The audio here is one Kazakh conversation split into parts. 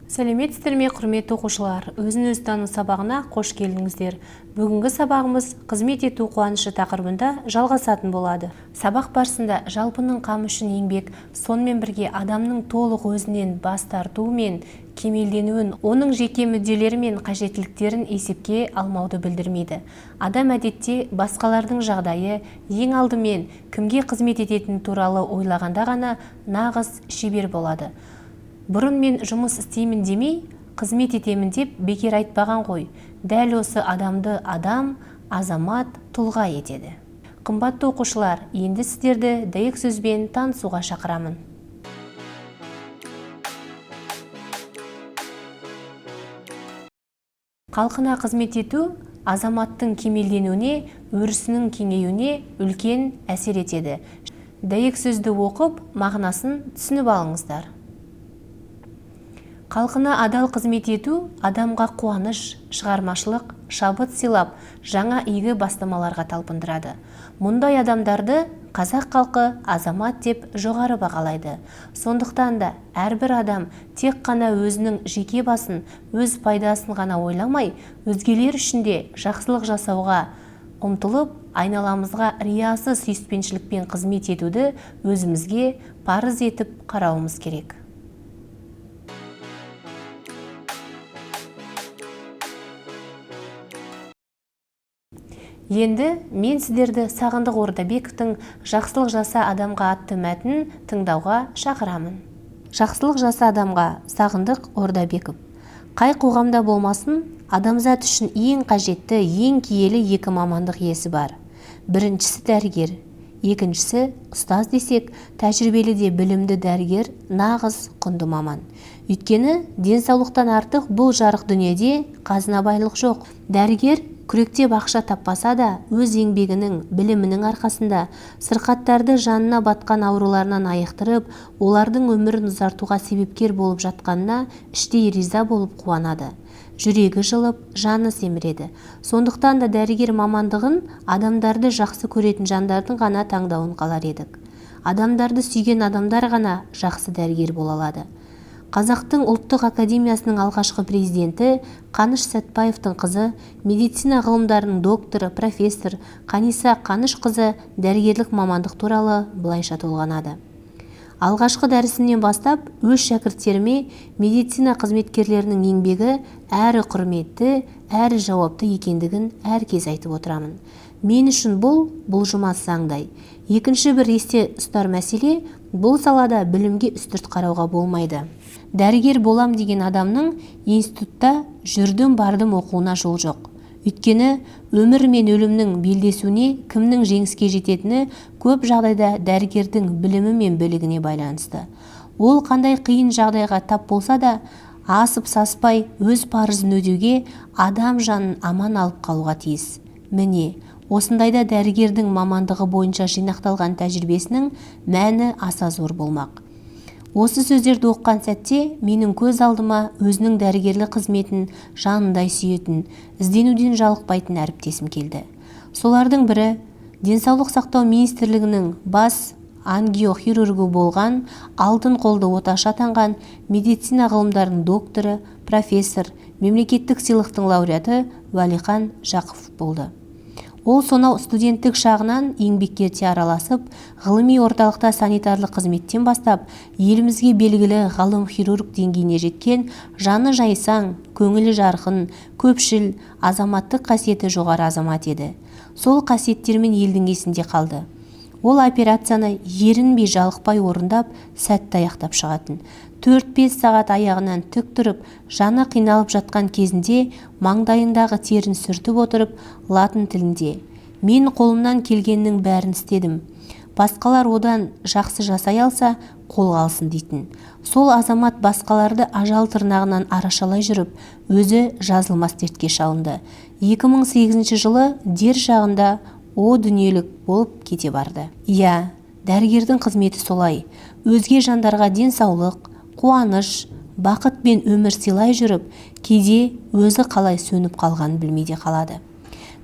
Сәлеметсіздер ме, құрметті оқушылар? Өзін-өзі тану сабағына қош келдіңіздер. Бүгінгі сабағымыз қызмет ету қуанышы тақырыбында жалғасатын болады. Сабақ барысында жалпының қамы үшін еңбек, сонымен бірге адамның толық өзінен бас тартуы мен кемелденуін, оның жеке мүдделері мен қажеттіліктерін есепке алмауды білдірмейді. Адам әдетте басқалардың жағдайы, ең алдымен кімге қызмет ететіні туралы ойлағанда ғана нағыз шебер болады. Бұрын мен жұмыс істеймін демей, қызмет етемін деп бекер айтпаған ғой. Дәл осы адамды адам, азамат, тұлға етеді. Қымбатты оқушылар, енді сіздерді дәйек сөзбен танысуға шақырамын. Халқына қызмет ету азаматтың кемелденуіне, өрісінің кеңеюіне үлкен әсер етеді. Дәйек сөзді оқып, мағынасын түсініп алыңыздар. Халқына адал қызмет ету адамға қуаныш, шығармашылық, шабыт сыйлап, жаңа игі бастамаларға талпындырады. Мұндай адамдарды қазақ халқы азамат деп жоғары бағалайды. Сондықтан да әрбір адам тек қана өзінің жеке басын, өз пайдасын ғана ойламай, өзгелер үшін де жақсылық жасауға ұмтылып, айналамызға риясыз сүйіспеншілікпен қызмет етуді өзімізге парыз етіп қарауымыз керек. Енді мен сіздерді Сағындық Ордабековтің «Жақсылық жаса адамға» атты мәтінін тыңдауға шақырамын. Жақсылық жаса адамға, Сағындық Ордабеков. Қай қоғамда болмасын, адамзат үшін ең қажетті, ең киелі екі мамандық иесі бар. Біріншісі дәрігер, екіншісі ұстаз десек, тәжірибелі де білімді дәрігер нағыз құнды маман. Өйткені денсаулықтан артық бұл жарық дүниеде қазынабайлық жоқ. Дәрігер күректеп ақша таппаса да, өз еңбегінің, білімінің арқасында сырқаттарды жанына батқан ауруларынан айықтырып, олардың өмірін ұзартуға себепкер болып жатқанына іштей риза болып қуанады. Жүрегі жылып, жаны семіреді. Сондықтан да дәрігер мамандығын адамдарды жақсы көретін жандардың ғана таңдауын қалар едік. Адамдарды сүйген адамдар ғана жақсы дәрігер бола алады. Қазақтың ұлттық академиясының алғашқы президенті Қаныш Сәтбаевтың қызы, медицина ғылымдарының докторы, профессор Қаниса Қанышқызы дәрігерлік мамандық туралы былайша толғанады. Алғашқы дәрісінен бастап, өз шәкірттеріме медицина қызметкерлерінің еңбегі әрі құрметті, әрі жауапты екендігін әркез айтып отырамын. Мен үшін бұл бұлжымас заңдай. Екінші бір есте ұстар мәселе, бұл салада білімге үстірт қарауға болмайды. Дәрігер болам деген адамның институтта жүрдім бардым оқуына жол жоқ. Өйткені өмір мен өлімнің белдесуіне кімнің жеңіске жететіні көп жағдайда дәрігердің білімі мен білігіне байланысты. Ол қандай қиын жағдайға тап болса да, асып саспай өз парызын өтеуге, адам жанын аман алып қалуға тиіс. Міне, осындайда дәрігердің мамандығы бойынша жинақталған тәжірибесінің мәні аса зор болмақ. Осы сөздерді оққан сәтте менің көз алдыма өзінің дәрігерлік қызметін жанындай сүйетін, ізденуден жалықпайтын әріптесім келді. Солардың бірі денсаулық сақтау министрлігінің бас ангиохирургы болған, алтын қолды оташы атанған медицина ғылымдарының докторы, профессор, мемлекеттік сыйлықтың лауреаты Уәлихан Жақов болды. Ол сонау студенттік шағынан еңбекке араласып, ғылыми орталықта санитарлық қызметтен бастап, елімізге белгілі ғалым хирург деңгейіне жеткен, жаны жайсаң, көңілі жарқын, көпшіл, азаматтық қасиеті жоғары азамат еді. Сол қасиеттермен елдің есінде қалды. Ол операцияны ерінбей жалықпай орындап, сәтті аяқтап шығатын. 4-5 сағат аяғынан тік тұрып, жаны қиналып жатқан кезінде маңдайындағы терін сүртіп отырып, латын тілінде: «Мен қолымнан келгеннің бәрін істедім. Басқалар одан жақсы жасай алса, қолға алсын» дейтін. Сол азамат басқаларды ажал тырнағынан арашалай жүріп, өзі жазылмас дертке шалынды. 2008 жылы дер шағында о дүниелік болып кете барды. Иә, дәрігердің қызметі солай. Өзге жандарға денсаулық, қуаныш, бақыт пен өмір сыйлай жүріп, кейде өзі қалай сөніп қалғанын білмей де қалады.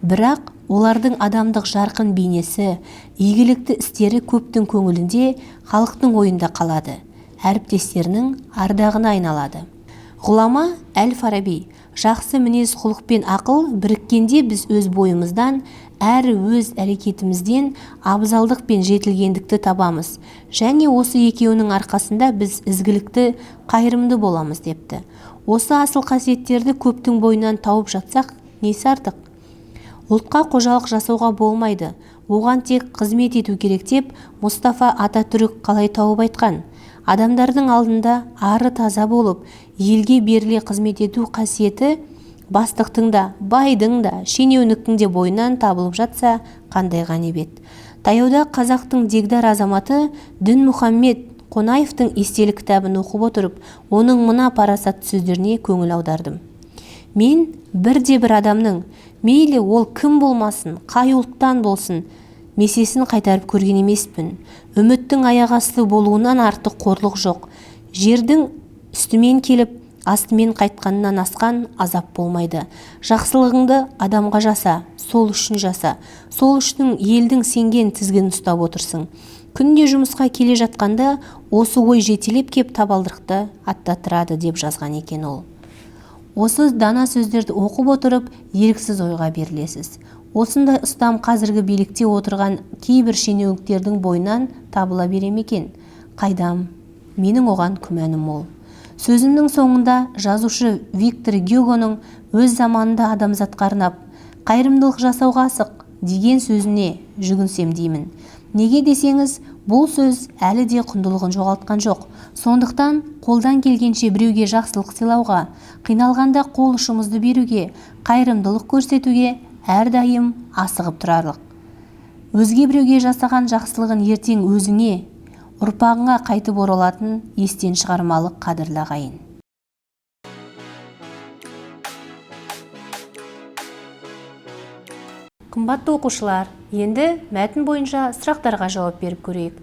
Бірақ олардың адамдық жарқын бейнесі, игілікті істері көптің көңілінде, халықтың ойында қалады. Әріптестерінің ардағына айналады. Ғұлама Әл-Фараби: жақсы мінез құлық пен ақыл біріккенде біз өз бойымыздан әрі өз әрекетімізден абзалдық пен жетілгендікті табамыз, және осы екеуінің арқасында біз ізгілікті, қайырымды боламыз депті. Осы асыл қасиеттерді көптің бойынан тауып жатсақ, несі артық? Ұлтқа қожалық жасауға болмайды, оған тек қызмет ету керек деп Мұстафа Ататүрік қалай тауып айтқан? Адамдардың алдында ары таза болып, елге беріле қызмет ету қасиеті бастықтың да, байдың да, шенеуніктің де бойынан табылып жатса, қандай ғанибет. Таяуда қазақтың дегдар азаматы Дінмұхаммед Қонаевтың естелік кітабын оқып отырып, оның мына парасатты сөздеріне көңіл аудардым. Мен бірде-бір адамның, мейлі ол кім болмасын, қай ұлттан болсын, месесін қайтарып көрген емеспін. Үміттің аяқ асты болуынан артық қорлық жоқ. Жердің үстімен келіп, астымен қайтқанынан асқан азап болмайды. Жақсылығыңды адамға жаса, сол үшін жаса. Сол үшін елдің сенген тізгін ұстап отырсың. Күнде жұмысқа келе жатқанда осы ой жетелеп кеп табалдырықты аттатырады деп жазған екен ол. Осы дана сөздерді оқып отырып, еріксіз ойға берілесіз. Осындай ұстам қазіргі билікте отырған кейбір шенеуніктердің бойынан табыла бере ме екен? Қайдам, менің оған күмәнім мол. Сөзімнің соңында жазушы Виктор Гюгоның өз заманында адамзатқа арнап, қайырымдылық жасауға асық деген сөзіне жүгінсем деймін. Неге десеңіз, бұл сөз әлі де құндылығын жоғалтқан жоқ. Сондықтан қолдан келгенше біреуге жақсылық сыйлауға, қиналғанда қол ұшымызды беруге, қайырымдылық көрсетуге әрдайым асығып тұрарлық. Өзге біреуге жасаған жақсылығын ертең өзіңе, ұрпағыңа қайтып оралатын естен шығармалық қадірлі ағайын. Қымбатты оқушылар, енді мәтін бойынша сұрақтарға жауап беріп көрейік.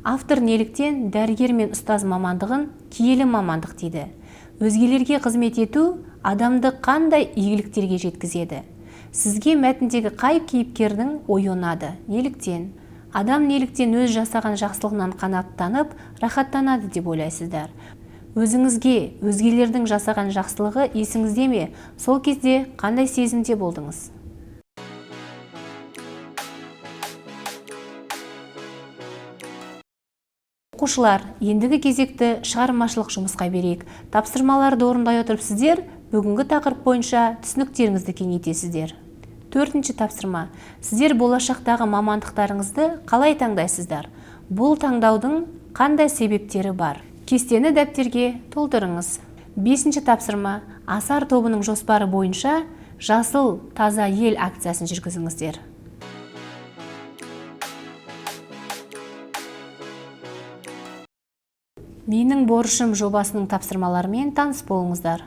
Автор неліктен дәрігер мен ұстаз мамандығын киелі мамандық дейді? Өзгелерге қызмет ету адамды қандай игіліктерге жеткізеді? Сізге мәтіндегі қай кейіпкердің ойы ұнады? Неліктен? Адам неліктен өз жасаған жақсылығынан қанаттанып, рахаттанады деп ойлайсыздар? Өзіңізге өзгелердің жасаған жақсылығы есіңізде ме? Сол кезде қандай сезімде болдыңыз? Оқушылар, ендігі кезекті шығармашылық жұмысқа берейік. Тапсырмаларды орындай отырып сіздер бүгінгі тақырып бойынша түсініктеріңізді кеңейтесіздер. 4-ші тапсырма. Сіздер болашақтағы мамандықтарыңызды қалай таңдайсыздар? Бұл таңдаудың қандай себептері бар? Кестені дәптерге толтырыңыз. 5-ші тапсырма. Асар тобының жоспары бойынша жасыл таза ел акциясын жүргізіңіздер. Менің борышым жобасының тапсырмаларымен таныс болыңыздар.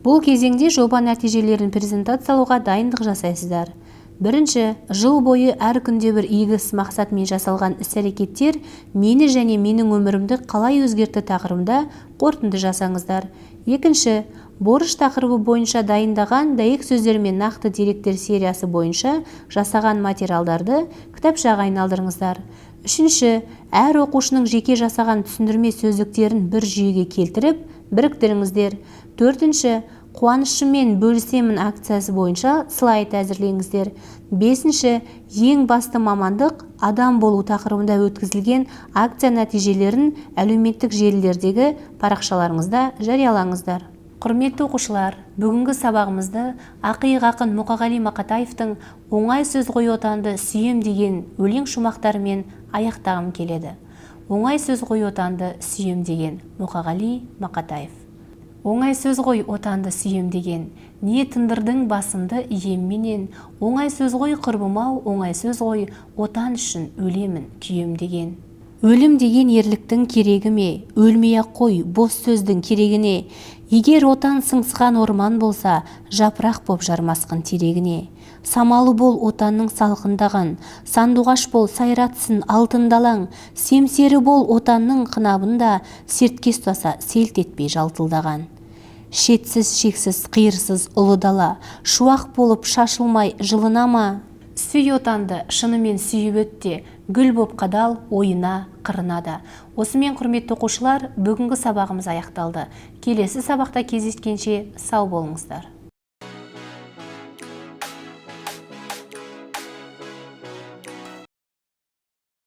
Бұл кезеңде жоба нәтижелерін презентациялауға дайындық жасайсыздар. 1. Жыл бойы әр күнде бір игі іс мақсатымен жасалған іс-әрекеттер мені және менің өмірімді қалай өзгертті тақырыбында қорытынды жасаңыздар. 2. Борыш тақырыбы бойынша дайындаған дәйек сөздер мен нақты деректер сериясы бойынша жасаған материалдарды кітапшаға айналдырыңыздар. 3. Әр оқушының жеке жасаған түсіндірме сөздіктерін бір жүйеге келтіріп, біріктіріңіздер. 4. Қуанышыммен бөлісемін акциясы бойынша слайд әзірлеңіздер. 5. Ең басты мамандық адам болу тақырыбында өткізілген акция нәтижелерін әлеуметтік желілердегі парақшаларыңызда жариялаңыздар. Құрметті оқушылар, бүгінгі сабағымызды ақиық ақын Мұқағали Мақатаевтың «Оңай сөз ғой отанды сүйем» деген өлең шумақтарымен аяқтағым келеді. Оңай сөз ғой отанды сүйем деген Мұқағали Мақатаев. Оңай сөз ғой отанды сүйем деген, не тындырдың басымды иемменен, оңай сөз ғой құрбым-ау, оңай сөз ғой отан үшін өлемін күйем деген. Өлім деген ерліктің керегі ме, өлмей-ақ қой бос сөздің керегіне, егер отан сыңсыған орман болса, жапырақ боп жармасқын терегіне. Самалы бол отанның салқындаған, сандуғаш бол сайратсын алтын далаң, семсері бол отанның қынабында, сертке ұстаса селт етпей жалтылдаған. Шетсіз, шексіз, қиырсыз ұлы дала, шуақ болып шашылмай жылына ма? Сүй отанды шынымен сүйіп өтте, гүл боп қадал ойына, қырына да. Осымен құрметті оқушылар, бүгінгі сабағымыз аяқталды. Келесі сабақта кездескенше сау болыңыздар.